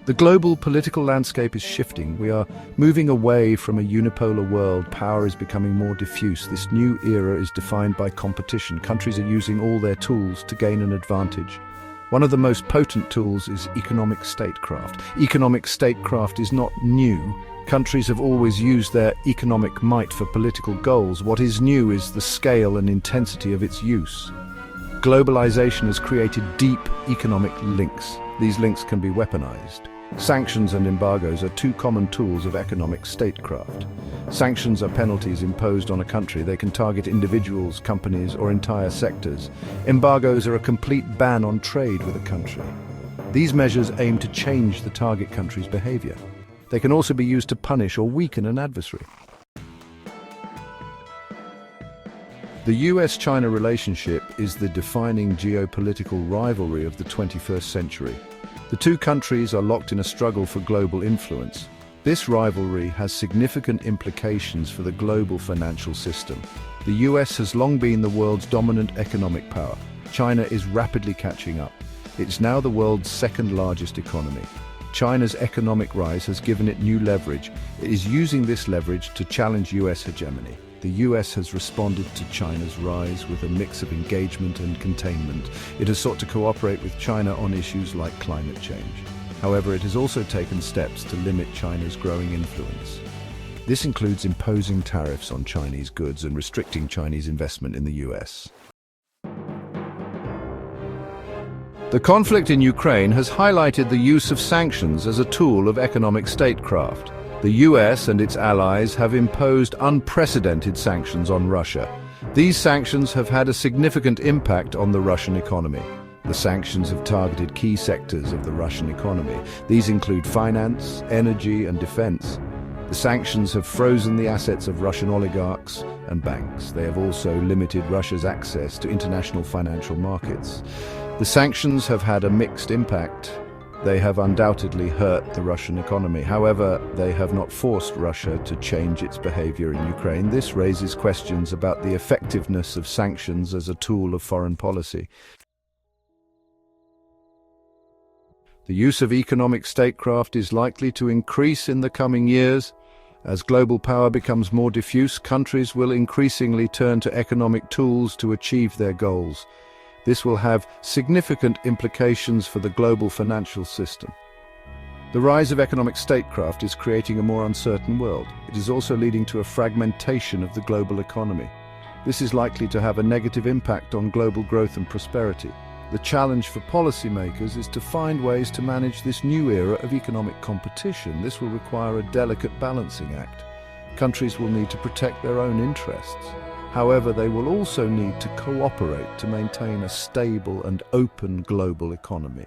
The global political landscape is shifting. We are moving away from a unipolar world. Power is becoming more diffuse. This new era is defined by competition. Countries are using all their tools to gain an advantage. One of the most potent tools is economic statecraft. Economic statecraft is not new. Countries have always used their economic might for political goals. What is new is the scale and intensity of its use. Globalization has created deep economic links. These links can be weaponized. Sanctions and embargoes are two common tools of economic statecraft. Sanctions are penalties imposed on a country. They can target individuals, companies, or entire sectors. Embargoes are a complete ban on trade with a country. These measures aim to change the target country's behavior. They can also be used to punish or weaken an adversary. The US-China relationship is the defining geopolitical rivalry of the 21st century. The two countries are locked in a struggle for global influence. This rivalry has significant implications for the global financial system. The US has long been the world's dominant economic power. China is rapidly catching up. It's now the world's second-largest economy. China's economic rise has given it new leverage. It is using this leverage to challenge US hegemony. The US has responded to China's rise with a mix of engagement and containment. It has sought to cooperate with China on issues like climate change. However, it has also taken steps to limit China's growing influence. This includes imposing tariffs on Chinese goods and restricting Chinese investment in the US. The conflict in Ukraine has highlighted the use of sanctions as a tool of economic statecraft. The US and its allies have imposed unprecedented sanctions on Russia. These sanctions have had a significant impact on the Russian economy. The sanctions have targeted key sectors of the Russian economy. These include finance, energy, and defense. The sanctions have frozen the assets of Russian oligarchs and banks. They have also limited Russia's access to international financial markets. The sanctions have had a mixed impact. They have undoubtedly hurt the Russian economy. However, they have not forced Russia to change its behavior in Ukraine. This raises questions about the effectiveness of sanctions as a tool of foreign policy. The use of economic statecraft is likely to increase in the coming years. As global power becomes more diffuse, countries will increasingly turn to economic tools to achieve their goals. This will have significant implications for the global financial system. The rise of economic statecraft is creating a more uncertain world. It is also leading to a fragmentation of the global economy. This is likely to have a negative impact on global growth and prosperity. The challenge for policymakers is to find ways to manage this new era of economic competition. This will require a delicate balancing act. Countries will need to protect their own interests. However, they will also need to cooperate to maintain a stable and open global economy.